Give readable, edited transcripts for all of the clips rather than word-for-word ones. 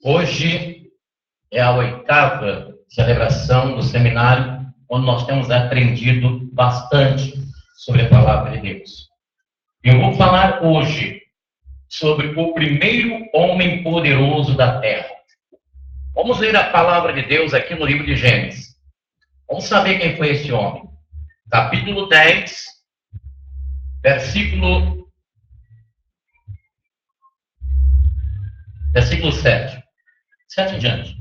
Hoje é a 8ª celebração do seminário, onde nós temos aprendido bastante sobre a palavra de Deus. Eu vou falar hoje sobre o primeiro homem poderoso da terra. Vamos ler a palavra de Deus aqui no livro de Gênesis. Vamos saber quem foi esse homem. Capítulo 10, versículo 7. 7 em diante.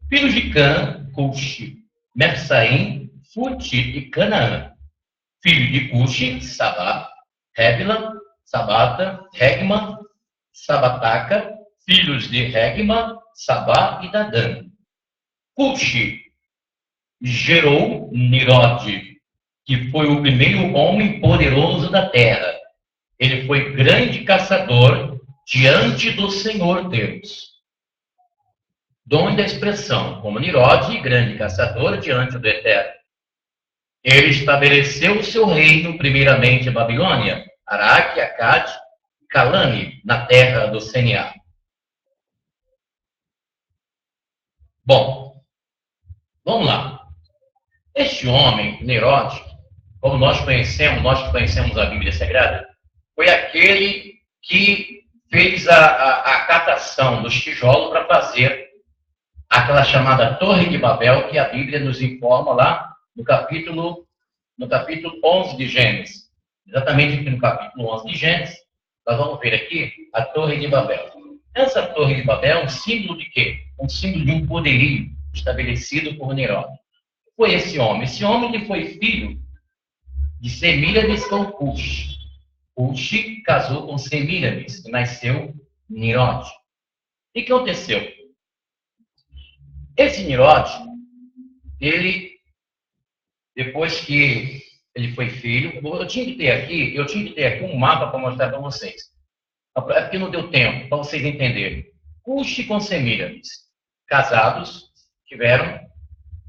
Filhos de Cã, Cuxi, Mersaim, Futi e Canaã. Filho de Cuxi, Sabá, Rébila, Sabata, Regma, Sabataca. Filhos de Regma, Sabá e Dadã. Cuxi gerou Nirode, que foi o primeiro homem poderoso da terra. Ele foi grande caçador diante do Senhor Deus. Dom da expressão, como Nirode, grande caçador diante do Eterno. Ele estabeleceu o seu reino, primeiramente em Babilônia, Araque, Acade e Calane, na terra do Seniá. Bom, vamos lá. Este homem, Nirode, como nós que conhecemos a Bíblia Sagrada, foi aquele que fez a catação dos tijolos para fazer aquela chamada Torre de Babel, que a Bíblia nos informa lá no capítulo 11 de Gênesis. Exatamente aqui no capítulo 11 de Gênesis, nós vamos ver aqui a Torre de Babel. Essa Torre de Babel é um símbolo de quê? Um símbolo de um poderio estabelecido por Nirode. Foi esse homem. Esse homem que foi filho de Semíramis com Cuxi. Cuxi casou com Semíramis e nasceu Nirode. E o que aconteceu? Esse Nirode, ele, depois que ele foi filho, eu tinha que ter aqui um mapa para mostrar para vocês. É porque não deu tempo, para vocês entenderem. Cuxi com Semíramis, casados, tiveram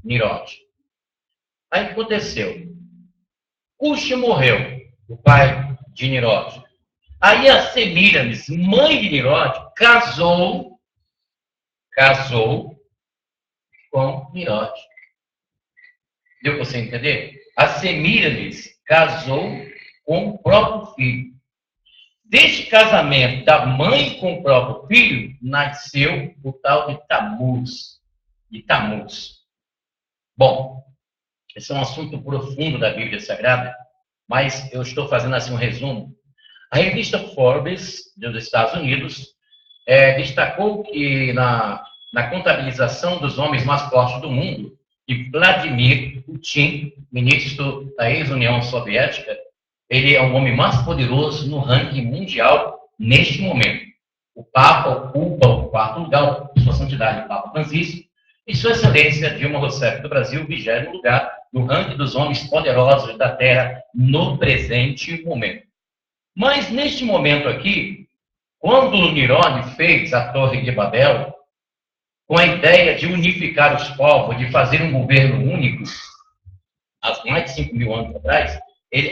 Nirode. Aí o que aconteceu? Cuxi morreu, o pai de Nirode. Aí a Semíramis, mãe de Nirode, casou com Nirode. Deu para você entender? A Semíramis casou com o próprio filho. Deste casamento da mãe com o próprio filho, nasceu o tal de Tamuz. Bom, esse é um assunto profundo da Bíblia Sagrada, mas eu estou fazendo assim um resumo. A revista Forbes, dos Estados Unidos, destacou que na contabilização dos homens mais fortes do mundo, que Vladimir Putin, ministro da ex-União Soviética, ele é o homem mais poderoso no ranking mundial neste momento. O Papa ocupa o 4º lugar, Sua Santidade, o Papa Francisco, e Sua Excelência Dilma Rousseff do Brasil, o 20º lugar no ranking dos homens poderosos da Terra no presente momento. Mas neste momento aqui, quando Nirode fez a Torre de Babel, com a ideia de unificar os povos, de fazer um governo único, há mais de 5.000 anos atrás,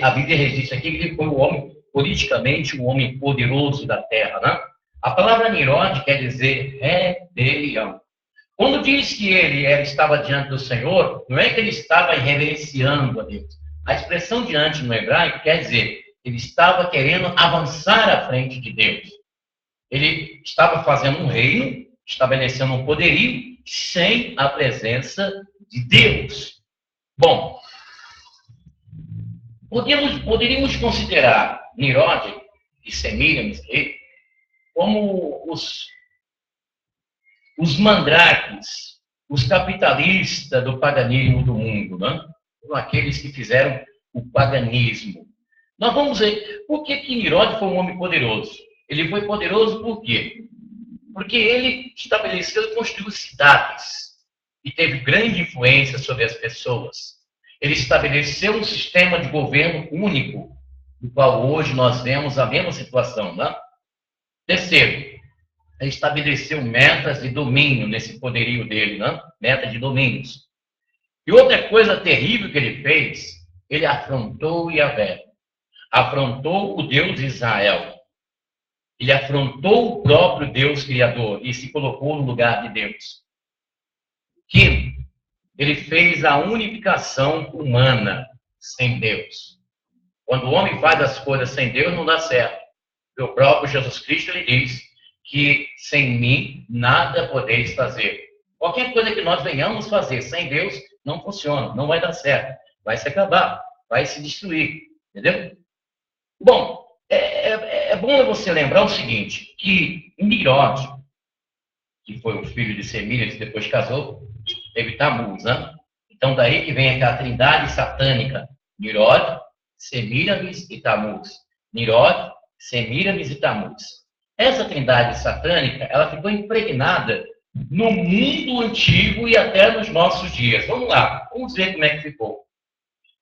a Bíblia registra aqui que ele foi politicamente, o homem poderoso da terra. Né? A palavra Nirode quer dizer rebelião. Quando diz que ele estava diante do Senhor, não é que ele estava reverenciando a Deus. A expressão diante no hebraico quer dizer, ele estava querendo avançar à frente de Deus. Ele estava fazendo um reino, estabelecendo um poderio, sem a presença de Deus. Bom, poderíamos considerar Nirode e Semíramis como os mandrakes, os capitalistas do paganismo do mundo, né? São aqueles que fizeram o paganismo. Nós vamos ver por que Nirode foi um homem poderoso. Ele foi poderoso por quê? Porque ele estabeleceu e construiu cidades e teve grande influência sobre as pessoas. Ele estabeleceu um sistema de governo único, do qual hoje nós vemos a mesma situação. Né? Terceiro, ele estabeleceu metas de domínio nesse poderio dele, né? Meta de domínios. E outra coisa terrível que ele fez, ele afrontou Yahvé, afrontou o Deus de Israel. ele afrontou o próprio Deus Criador e se colocou no lugar de Deus. Quinto, ele fez a unificação humana sem Deus. Quando o homem faz as coisas sem Deus, não dá certo. O próprio Jesus Cristo lhe diz que sem mim nada podeis fazer. Qualquer coisa que nós venhamos fazer sem Deus não funciona, não vai dar certo. Vai se acabar, vai se destruir. Entendeu? Bom, é bom você lembrar o seguinte, que Nimrod, que foi o filho de Semíramis, que depois casou, teve Tamuz, né? Então daí que vem a trindade satânica, Nimrod, Semíramis e Tamuz. Nimrod, Semíramis e Tamuz. Essa trindade satânica, ela ficou impregnada no mundo antigo e até nos nossos dias. Vamos lá, vamos ver como é que ficou.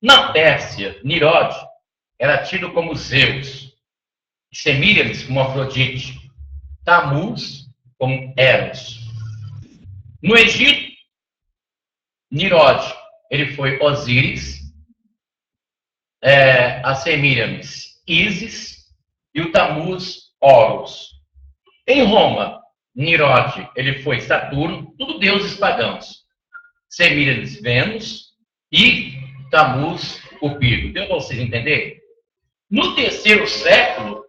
Na Pérsia, Nimrod era tido como Zeus, Semíramis como Afrodite, Tamuz como Eros. No Egito, Nimrod, ele foi Osíris, a Semíramis, Ísis, e o Tamuz, Horus. Em Roma, Nimrod, ele foi Saturno, tudo deuses pagãos. Semíramis, Vênus, e Tamuz, Cupido. Deu para vocês entenderem? No terceiro século,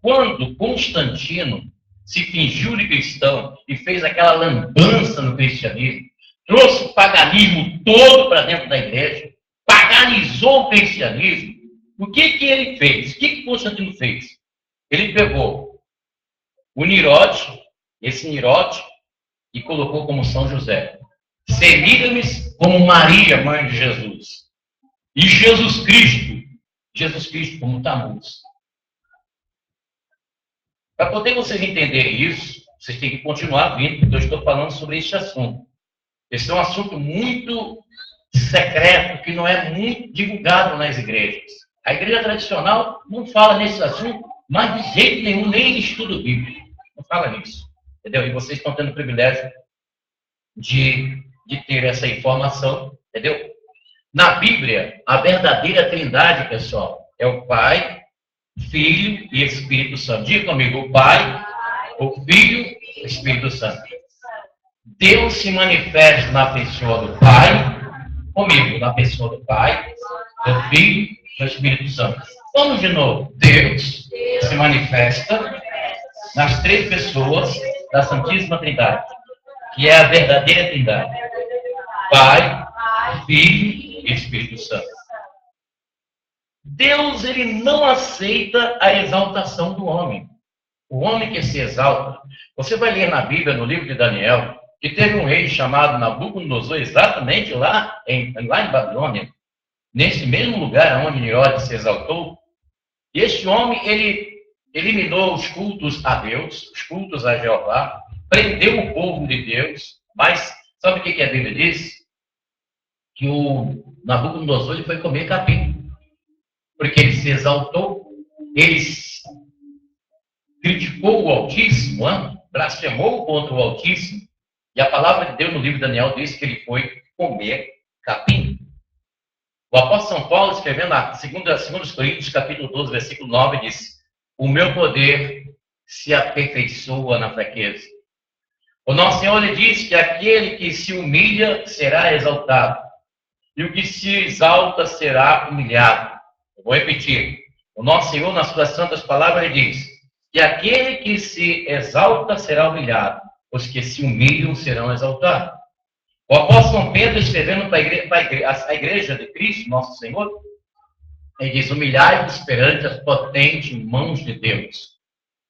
quando Constantino se fingiu de cristão e fez aquela lambança no cristianismo, trouxe o paganismo todo para dentro da igreja, paganizou o cristianismo, o que ele fez? O que Constantino fez? Ele pegou o Nimrod, esse Nimrod, e colocou como São José. Semíramis como Maria, mãe de Jesus. E Jesus Cristo como Tamuz. Para poder vocês entenderem isso, vocês têm que continuar vindo, porque eu estou falando sobre este assunto. Esse é um assunto muito secreto, que não é muito divulgado nas igrejas. A igreja tradicional não fala nesse assunto, mas de jeito nenhum, nem estudo bíblico. Não fala nisso. Entendeu? E vocês estão tendo o privilégio de ter essa informação. Entendeu? Na Bíblia, a verdadeira trindade, pessoal, é o Pai, Filho e Espírito Santo. Diga comigo, o Pai, o Filho e o Espírito Santo. Deus se manifesta na pessoa do Pai, comigo, na pessoa do Pai, do Filho e do Espírito Santo. Vamos de novo. Deus se manifesta nas três pessoas da Santíssima Trindade, que é a verdadeira Trindade. Pai, Filho e Espírito Santo. Deus, ele não aceita a exaltação do homem. O homem que se exalta. Você vai ler na Bíblia, no livro de Daniel, que teve um rei chamado Nabucodonosor, exatamente lá em Babilônia, nesse mesmo lugar onde Nimrod se exaltou. E este homem, ele eliminou os cultos a Deus, os cultos a Jeová, prendeu o povo de Deus, mas sabe o que a Bíblia diz? Que o Nabucodonosor ele foi comer capim, porque ele se exaltou, ele criticou o Altíssimo, blasfemou contra o Altíssimo, e a palavra de Deus no livro de Daniel diz que ele foi comer capim. O apóstolo São Paulo, escrevendo na 2 Coríntios, capítulo 12, versículo 9, diz: o meu poder se aperfeiçoa na fraqueza. O nosso Senhor lhe diz que aquele que se humilha será exaltado, e o que se exalta será humilhado. Eu vou repetir. O nosso Senhor, nas suas santas palavras, ele diz que aquele que se exalta será humilhado, os que se humilham serão exaltados. O apóstolo Pedro, escrevendo para a igreja de Cristo, nosso Senhor, ele diz: humilhai-vos perante as potentes mãos de Deus.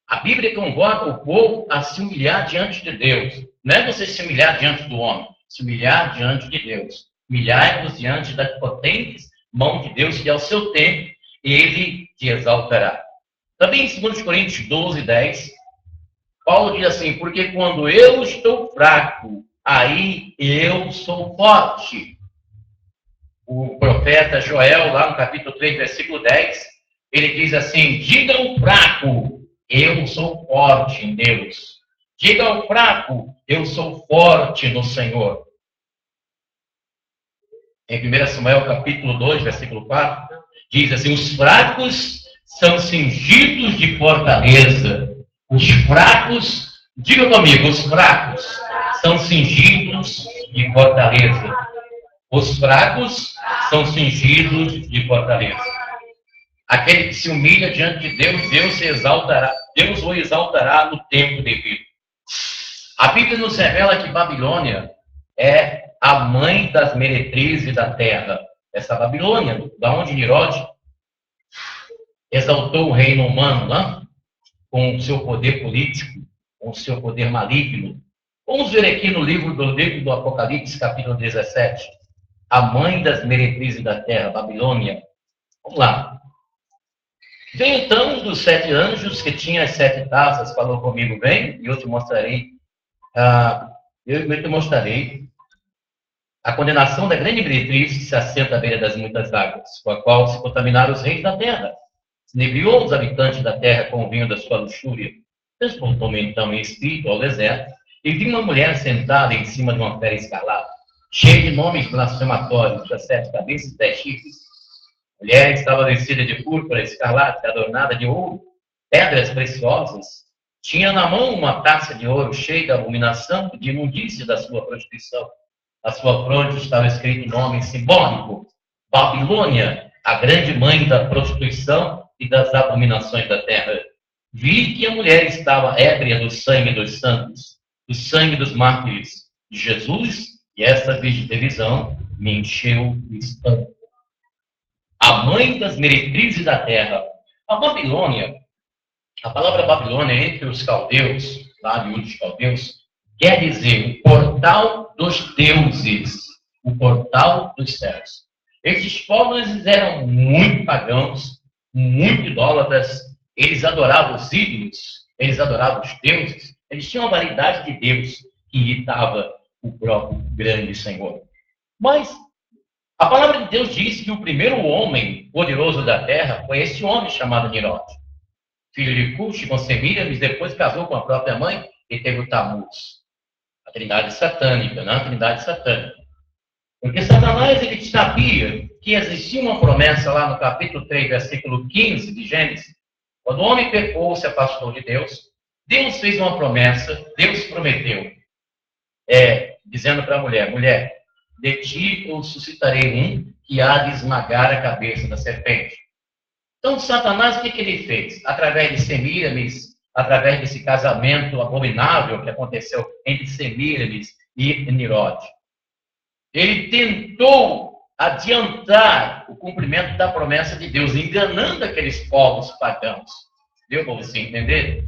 A Bíblia convoca o povo a se humilhar diante de Deus. Não é você se humilhar diante do homem, se humilhar diante de Deus. Humilhai-vos diante das potentes mãos de Deus, que ao seu tempo ele te exaltará. Também em 2 Coríntios 12, 10, Paulo diz assim: porque quando eu estou fraco, aí eu sou forte. O profeta Joel, lá no capítulo 3, versículo 10, ele diz assim: diga ao fraco, eu sou forte em Deus. Diga ao fraco, eu sou forte no Senhor. Em 1 Samuel, capítulo 2, versículo 4, diz assim: os fracos são cingidos de fortaleza. Os fracos, diga comigo, os fracos são cingidos de fortaleza. Os fracos são cingidos de fortaleza. Aquele que se humilha diante de Deus, Deus o exaltará no tempo devido. A Bíblia nos revela que Babilônia é a mãe das meretrizes da terra. Essa Babilônia, da onde Nimrod exaltou o reino humano, né? Com o seu poder político, com o seu poder maligno. Vamos ver aqui no livro do Apocalipse, capítulo 17. A mãe das meretrizes da terra, Babilônia. Vamos lá. Vem então um dos 7 anjos que tinha as 7 taças, falou comigo, vem, e eu te mostrarei, a condenação da grande meretriz que se assenta à beira das muitas águas, com a qual se contaminaram os reis da terra. Se inebriou os habitantes da terra com o vinho da sua luxúria. Transportou-me então em espírito ao deserto, e vi uma mulher sentada em cima de uma fera escarlate, cheia de nomes blasfematórios, das 7 cabeças e 10 chifres. A mulher estava vestida de púrpura escarlate, adornada de ouro, pedras preciosas. Tinha na mão uma taça de ouro cheia da abominação e de imundícia da sua prostituição. À sua fronte estava escrito o nome simbólico: Babilônia, a grande mãe da prostituição e das abominações da terra. Vi que a mulher estava ébria do sangue dos santos, do sangue dos mártires de Jesus, e essa visão me encheu de espanto. A mãe das meretrizes da terra. A Babilônia, a palavra Babilônia entre os caldeus, lá de Ur dos Caldeus, quer dizer o portal dos deuses, o portal dos céus. Esses povos eram muito pagãos, muito idólatras, eles adoravam os ídolos, eles adoravam os deuses, eles tinham uma variedade de deus que irritava o próprio grande Senhor. Mas a palavra de Deus diz que o primeiro homem poderoso da terra foi esse homem chamado Nimrod, filho de Cush, com Semíramis, depois casou com a própria mãe e teve o Tamuz. A trindade satânica, não a trindade satânica. Porque Satanás, ele sabia que existia uma promessa lá no capítulo 3, versículo 15 de Gênesis. Quando o homem pecou, se afastou de Deus, Deus fez uma promessa, Deus prometeu, dizendo para a mulher, mulher, de ti eu suscitarei um que há de esmagar a cabeça da serpente. Então, Satanás, o que ele fez? Através de Semíramis, através desse casamento abominável que aconteceu entre Semíramis e Nimrod, ele tentou adiantar o cumprimento da promessa de Deus, enganando aqueles povos pagãos. Deu para você entender?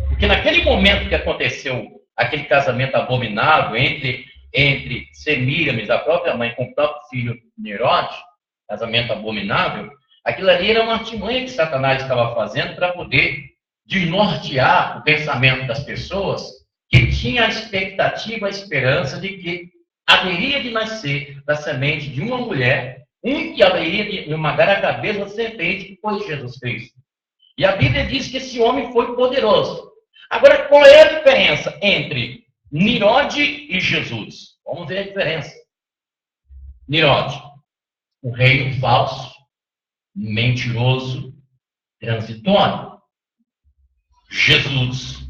Porque naquele momento que aconteceu aquele casamento abominável entre Semíramis, a própria mãe, com o próprio filho Nimrod, casamento abominável, aquilo ali era uma artimanha que Satanás estava fazendo para poder desnortear o pensamento das pessoas que tinha a expectativa, a esperança de que haveria de nascer da semente de uma mulher, um que haveria de esmagar a cabeça da serpente, que foi Jesus Cristo. E a Bíblia diz que esse homem foi poderoso. Agora, qual é a diferença entre Nimrod e Jesus? Vamos ver a diferença. Nimrod, um reino falso, mentiroso, transitório. Jesus,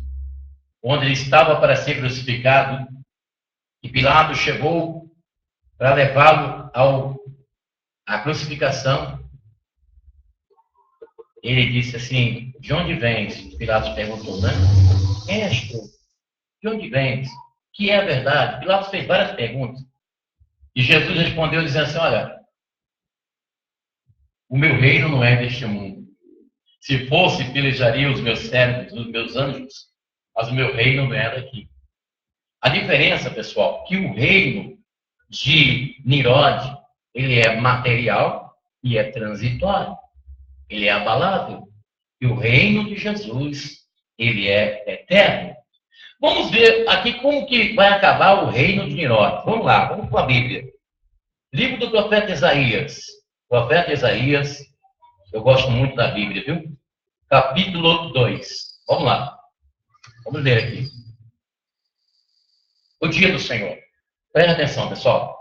onde ele estava para ser crucificado, e Pilatos chegou para levá-lo à crucificação. Ele disse assim, de onde vens? Pilatos perguntou, né? Quem és tu? De onde vens? Que é a verdade? Pilatos fez várias perguntas. E Jesus respondeu dizendo assim, olha, o meu reino não é deste mundo. Se fosse, pelejaria os meus servos, os meus anjos, mas o meu reino não é daqui. A diferença, pessoal, que o reino de Nimrod, ele é material e é transitório. Ele é abalável. E o reino de Jesus, ele é eterno. Vamos ver aqui como que vai acabar o reino de Nimrod. Vamos lá, vamos para a Bíblia. Livro do profeta Isaías. Profeta Isaías, eu gosto muito da Bíblia, viu? Capítulo 2. Vamos lá. Vamos ler aqui. O dia do Senhor. Presta atenção, pessoal.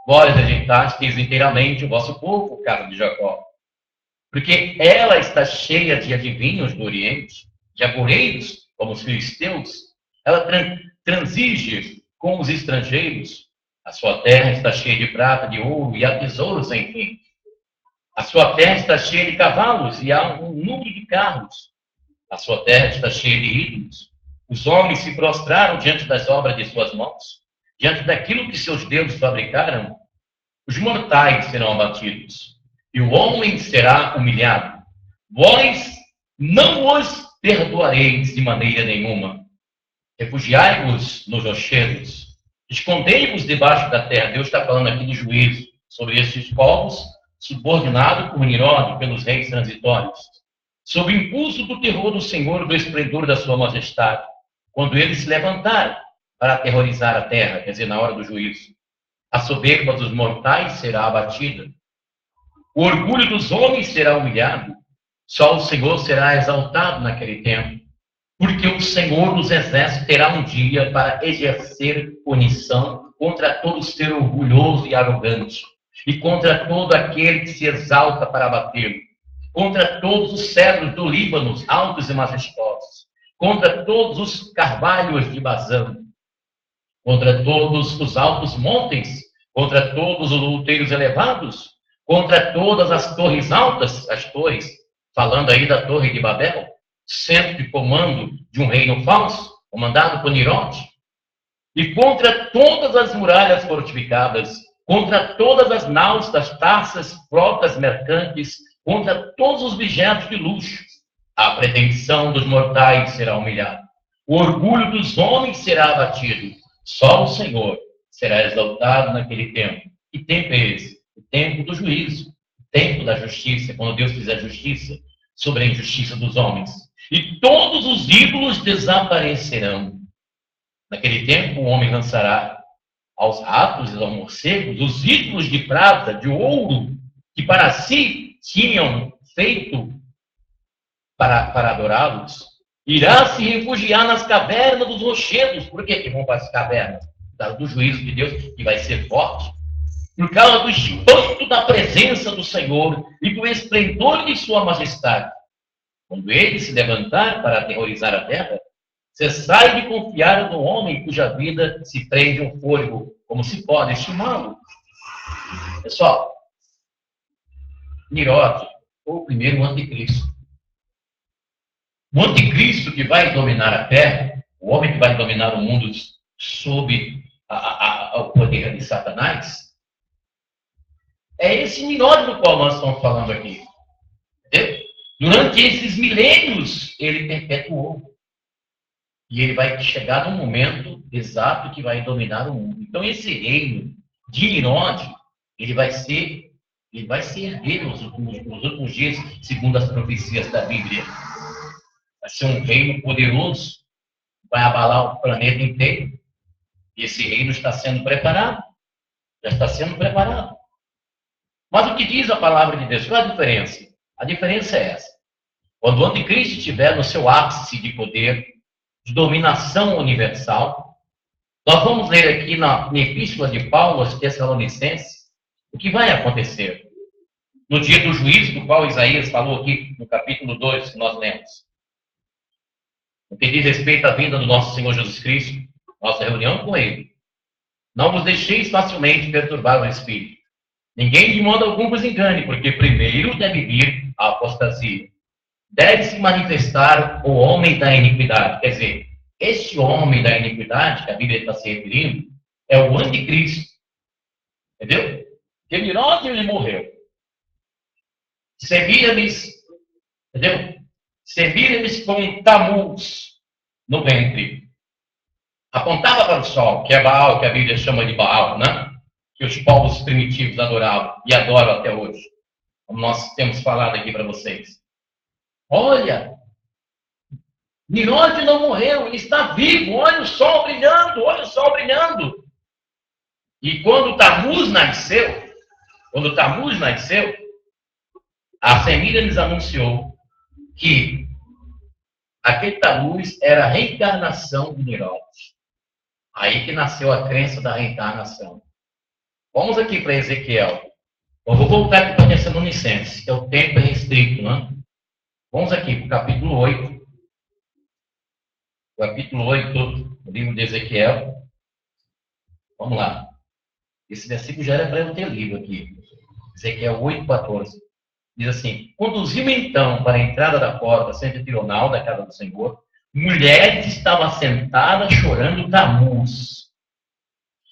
Vós rejeitastes inteiramente o vosso povo, casa de Jacó. porque ela está cheia de adivinhos do Oriente, de agoureiros, como os filisteus. Ela transige com os estrangeiros. A sua terra está cheia de prata, de ouro e há tesouros, enfim. A sua terra está cheia de cavalos e há um número de carros. A sua terra está cheia de ídolos. Os homens se prostraram diante das obras de suas mãos, diante daquilo que seus deuses fabricaram. Os mortais serão abatidos e o homem será humilhado. Vós não os perdoareis de maneira nenhuma. Refugiai-vos nos rochedos. Escondei-vos debaixo da terra. Deus está falando aqui de juízo sobre esses povos, subordinados por Nirode, pelos reis transitórios. Sob o impulso do terror do Senhor, do esplendor da sua majestade, quando eles se levantarem para aterrorizar a terra, quer dizer, na hora do juízo. A soberba dos mortais será abatida. O orgulho dos homens será humilhado. Só o Senhor será exaltado naquele tempo. Porque o Senhor dos exércitos terá um dia para exercer punição contra todo ser orgulhoso e arrogante, e contra todo aquele que se exalta para abatê-lo, contra todos os cedros do Líbano, altos e majestosos, contra todos os carvalhos de Bazã, contra todos os altos montes, contra todos os outeiros elevados, contra todas as torres altas, as torres, falando aí da Torre de Babel, centro de comando de um reino falso, comandado por Nirode, e contra todas as muralhas fortificadas, contra todas as naus das taças, frotas mercantes, contra todos os objetos de luxo. A pretensão dos mortais será humilhada. O orgulho dos homens será abatido. Só o Senhor será exaltado naquele tempo. Que tempo é esse? O tempo do juízo, o tempo da justiça, quando Deus fizer justiça sobre a injustiça dos homens. E todos os ídolos desaparecerão. Naquele tempo, o homem lançará aos ratos e aos morcegos os ídolos de prata, de ouro, que para si tinham feito para adorá-los. Irá se refugiar nas cavernas dos rochedos. Por que vão para as cavernas? Por causa do juízo de Deus, que vai ser forte. Por causa do espanto da presença do Senhor e do esplendor de sua majestade. Quando ele se levantar para aterrorizar a terra, cessai de confiar no homem cuja vida se prende um fôlego, como se pode estimá-lo. Pessoal, Nirode foi o primeiro anticristo. O anticristo que vai dominar a terra, o homem que vai dominar o mundo sob o poder de Satanás, é esse Nirode do qual nós estamos falando aqui. Entendeu? Durante esses milênios, ele perpetuou. E ele vai chegar num momento exato que vai dominar o mundo. Então, esse reino de Nirode, ele vai ser herdeiro nos últimos dias, segundo as profecias da Bíblia. Vai ser um reino poderoso, vai abalar o planeta inteiro. E esse reino está sendo preparado. Já está sendo preparado. Mas o que diz a palavra de Deus? Qual é a diferença? A diferença é essa. Quando o anticristo estiver no seu ápice de poder, de dominação universal, nós vamos ler aqui na Epístola de Paulo aos Tessalonicenses o que vai acontecer no dia do juízo, do qual Isaías falou aqui no capítulo 2, que nós lemos. No que diz respeito à vinda do nosso Senhor Jesus Cristo, nossa reunião com Ele. Não vos deixeis facilmente perturbar o Espírito. Ninguém de modo algum vos engane, porque primeiro deve vir a apostasia. Deve se manifestar o homem da iniquidade. Quer dizer, este homem da iniquidade, que a Bíblia está se referindo, é o anticristo. Entendeu? Que Nirode ele morreu. Semíramis, entendeu? Semíramis com Tamuz no ventre. Apontava para o sol, que é Baal, que a Bíblia chama de Baal, né? Que os povos primitivos adoravam e adoram até hoje. Como nós temos falado aqui para vocês. Olha, Nirode não morreu, ele está vivo, olha o sol brilhando, olha o sol brilhando. E quando Tamuz nasceu, a Semíramis anunciou que aquele Tamuz era a reencarnação de Nirode. Aí que nasceu a crença da reencarnação. Vamos aqui para Ezequiel. Eu vou voltar aqui para Tessalonicenses, que o tempo é restrito, né? Vamos aqui para o capítulo 8. Capítulo 8 do livro de Ezequiel. Vamos lá. Esse versículo já era para eu ter lido aqui. Ezequiel 8,14. Diz assim: conduziu-me então para a entrada da porta setentrional da casa do Senhor. Mulheres estavam sentadas chorando Tamuz.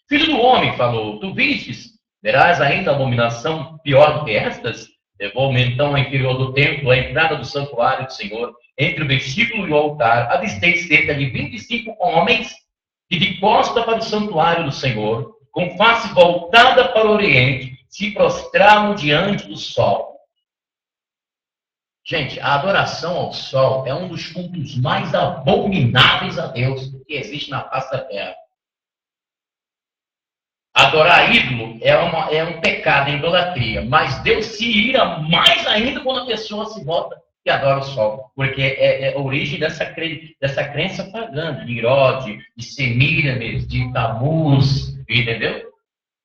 Filho do homem, falou, tu vistes? Verás ainda abominação pior do que estas? Levou-me então ao interior do templo, à entrada do santuário do Senhor, entre o vestíbulo e o altar, avistei cerca de 25 homens que de costa para o santuário do Senhor, com face voltada para o oriente, se prostravam diante do sol. Gente, a adoração ao sol é um dos cultos mais abomináveis a Deus que existe na face da terra. Adorar ídolo é um pecado, é idolatria. Mas Deus se ira mais ainda quando a pessoa se volta e adora o sol. Porque é a origem dessa crença pagã, de Irode, de Semíramis, de Tamuz, entendeu?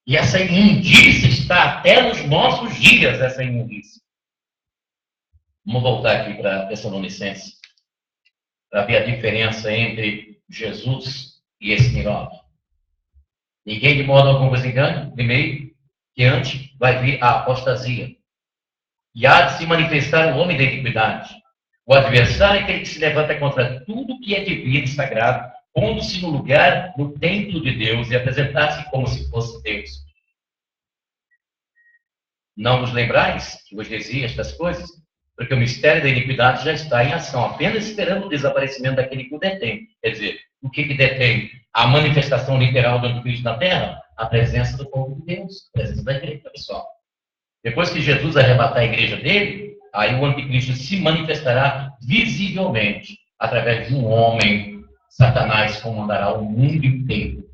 E essa imundícia está até nos nossos dias, essa imundícia. Vamos voltar aqui para Tessalonicenses, para ver a diferença entre Jesus e esse Irode. Ninguém de modo algum vos engane, primeiro, que antes vai vir a apostasia. E há de se manifestar o homem da iniquidade. O adversário é aquele que se levanta contra tudo que é divino e sagrado, pondo-se no lugar, no templo de Deus, e apresentar-se como se fosse Deus. Não vos lembrais que vos dizia estas coisas? Porque o mistério da iniquidade já está em ação, apenas esperando o desaparecimento daquele que o detém. Quer dizer, o que detém? A manifestação literal do Anticristo na Terra? A presença do povo de Deus, a presença da igreja, pessoal. Depois que Jesus arrebatar a igreja dele, aí o Anticristo se manifestará visivelmente, através de um homem. Satanás comandará o mundo inteiro.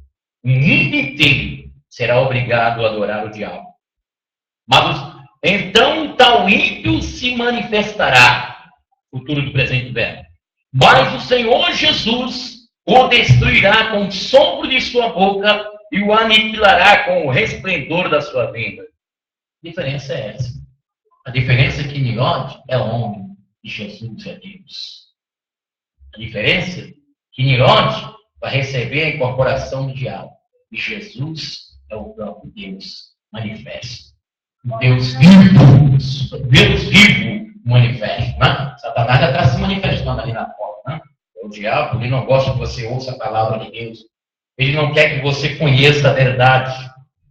O mundo inteiro será obrigado a adorar o diabo. Mas então tal ímpio se manifestará, futuro do presente do verbo. Mas o Senhor Jesus o destruirá com o sopro de sua boca e o aniquilará com o resplendor da sua vinda. A diferença é essa. A diferença é que Nirode é homem e Jesus é Deus. A diferença é que Nirode vai receber a incorporação do diabo e Jesus é o próprio Deus manifesto. Deus vivo manifesto, né? Satanás já está se manifestando ali na porta, né? O diabo, ele não gosta que você ouça a palavra de Deus. Ele não quer que você conheça a verdade.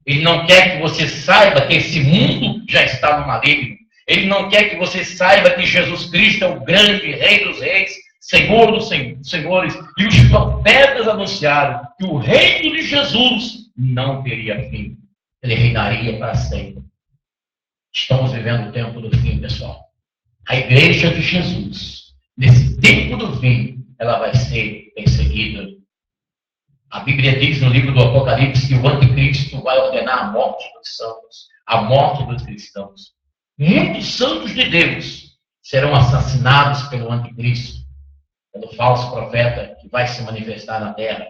Ele não quer que você saiba que esse mundo já está no maligno. Ele não quer que você saiba que Jesus Cristo é o grande Rei dos Reis, Senhor dos Senhores. E os profetas anunciaram que o reino de Jesus não teria fim. Ele reinaria para sempre. Estamos vivendo o tempo do fim, pessoal. A igreja de Jesus, nesse tempo do fim, ela vai ser perseguida. A Bíblia diz no livro do Apocalipse que o anticristo vai ordenar a morte dos santos, a morte dos cristãos. Muitos santos de Deus serão assassinados pelo anticristo, pelo falso profeta que vai se manifestar na terra.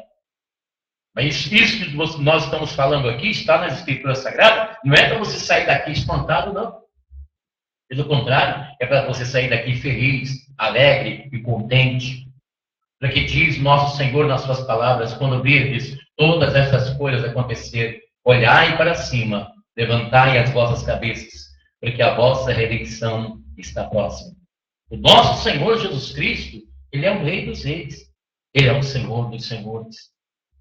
Mas isso que nós estamos falando aqui está nas Escrituras Sagradas, não é para você sair daqui espantado, não. Pelo contrário, é para você sair daqui feliz, alegre e contente. Porque diz nosso Senhor nas suas palavras, quando virdes todas essas coisas acontecer, olhai para cima, levantai as vossas cabeças, porque a vossa redenção está próxima. O nosso Senhor Jesus Cristo, Ele é o Rei dos Reis. Ele é o Senhor dos Senhores.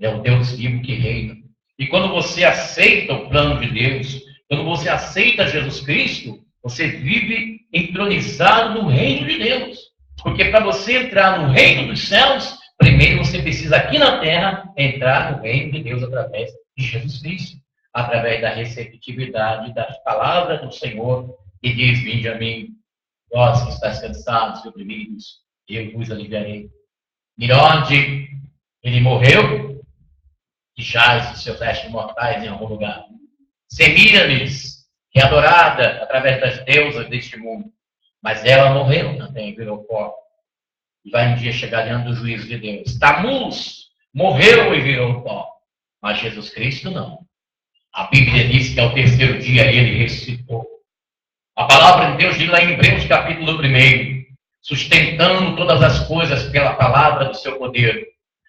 É o Deus vivo que reina. E quando você aceita o plano de Deus, quando você aceita Jesus Cristo, você vive entronizado no reino de Deus. Porque para você entrar no reino dos céus, primeiro você precisa aqui na terra entrar no reino de Deus através de Jesus Cristo. Através da receptividade das palavras do Senhor, que diz: vinde a mim, vós que estáis cansados e oprimidos, eu vos aliviarei. Nirode, ele morreu, que jaz os seus restos mortais em algum lugar. Semíramis, que é adorada através das deusas deste mundo. Mas ela morreu também, virou pó. E vai um dia chegar diante do juízo de Deus. Tamuz morreu e virou pó. Mas Jesus Cristo não. A Bíblia diz que ao terceiro dia ele ressuscitou. A palavra de Deus diz lá em Hebreus capítulo 1, sustentando todas as coisas pela palavra do seu poder,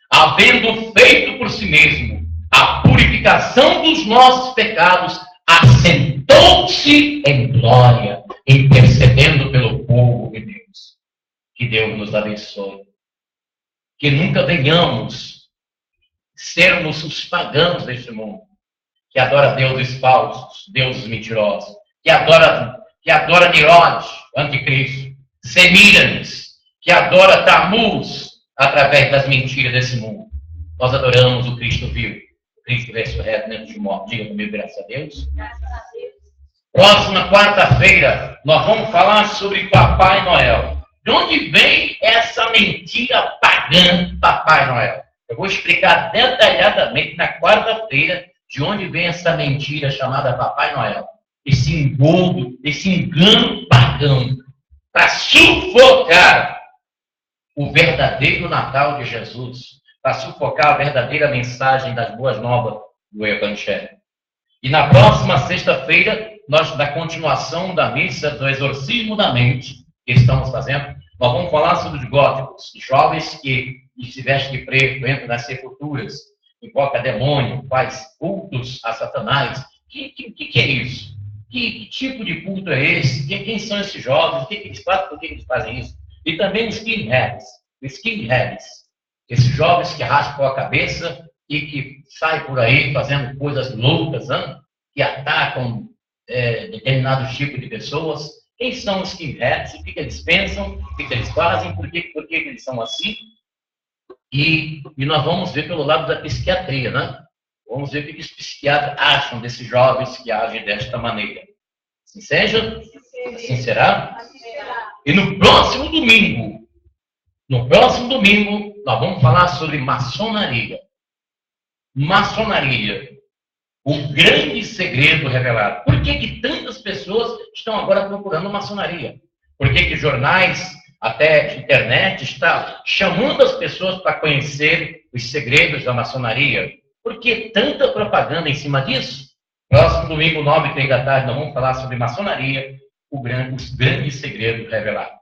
havendo feito por si mesmo a purificação dos nossos pecados, assentou-se em glória, intercedendo pelo povo de Deus. Que Deus nos abençoe. Que nunca venhamos sermos os pagãos deste mundo, que adora deuses falsos, deuses mentirosos, que adora Nirod, anticristo, Semíramis, que adora Tammuz, através das mentiras desse mundo. Nós adoramos o Cristo vivo, o Cristo ressurreto dentro de morte. Diga comigo, graças a Deus. Graças a Deus. Próxima quarta-feira, nós vamos falar sobre Papai Noel. De onde vem essa mentira pagã, Papai Noel? Eu vou explicar detalhadamente na quarta-feira de onde vem essa mentira chamada Papai Noel. Esse engodo, esse engano pagão, para sufocar o verdadeiro Natal de Jesus, para sufocar a verdadeira mensagem das boas novas do Evangelho. E na próxima sexta-feira, nós, na continuação da missa do exorcismo da mente, que estamos fazendo, nós vamos falar sobre os góticos, jovens que se vestem de preto, entram nas sepulturas, invoca demônio, faz cultos a Satanás. Que é isso? Que tipo de culto é esse? Quem são esses jovens? O que eles fazem? Por que eles fazem isso? E também os skinheads. Esses jovens que raspam a cabeça e que saem por aí fazendo coisas loucas, hein? Que atacam determinados tipos de pessoas. Quem são os skinheads? O que eles pensam? O que eles fazem? Por que eles são assim? E nós vamos ver pelo lado da psiquiatria, né? Vamos ver o que os psiquiatras acham desses jovens que agem desta maneira. Assim seja? Assim será? E no próximo domingo, nós vamos falar sobre maçonaria. Maçonaria. O grande segredo revelado. Por que tantas pessoas estão agora procurando maçonaria? Por que jornais, até internet, está chamando as pessoas para conhecer os segredos da maçonaria? Por que tanta propaganda em cima disso? Próximo domingo, 9h30 da tarde, nós vamos falar sobre maçonaria, os grandes segredos revelados.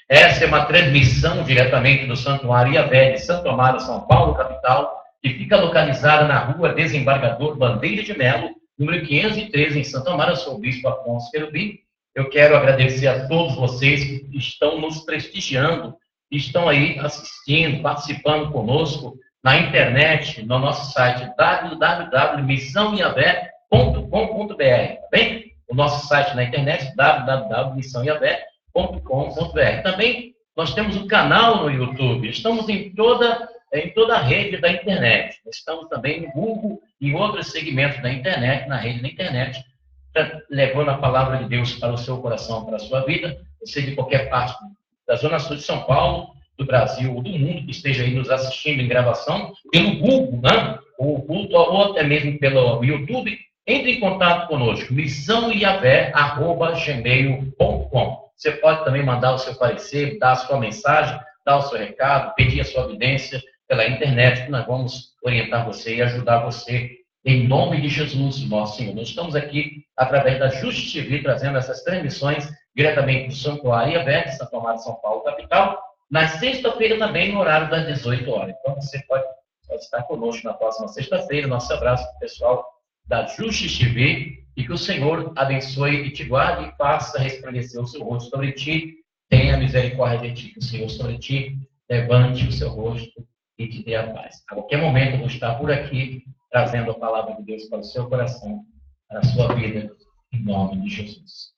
Essa é uma transmissão diretamente do Santuário Iavé de Santo Amaro, São Paulo, capital, que fica localizada na rua Desembargador Bandeira de Melo, número 513, em Santo Amaro. Eu sou o Bispo Afonso Querubim. Eu quero agradecer a todos vocês que estão nos prestigiando, estão aí assistindo, participando conosco na internet, no nosso site www.missãoiavé.com.br, tá bem? O nosso site na internet, www.missãoiavé.com.br. Também nós temos um canal no YouTube, estamos em toda a rede da internet. Estamos também no Google e outros segmentos da internet, na rede da internet, levando a palavra de Deus para o seu coração, para a sua vida. Você de qualquer parte da Zona Sul de São Paulo, do Brasil ou do mundo, que esteja aí nos assistindo em gravação, pelo Google, né? ou até mesmo pelo YouTube, entre em contato conosco, missãoiavé@gmail.com. Você pode também mandar o seu parecer, dar a sua mensagem, dar o seu recado, pedir a sua evidência pela internet, que nós vamos orientar você e ajudar você, em nome de Jesus, nosso Senhor. Nós estamos aqui, através da Justi TV, trazendo essas transmissões diretamente do Santuário Iavé, de Santo Amaro, São Paulo, capital, na sexta-feira também, no horário das 18 horas. Então, você pode estar conosco na próxima sexta-feira. Nosso abraço para o pessoal da Justi TV, e que o Senhor abençoe e te guarde e faça resplandecer o seu rosto sobre ti. Tenha misericórdia de ti, que o Senhor sobre ti levante o seu rosto e te dê a paz. A qualquer momento eu vou estar por aqui, trazendo a palavra de Deus para o seu coração, para a sua vida, em nome de Jesus.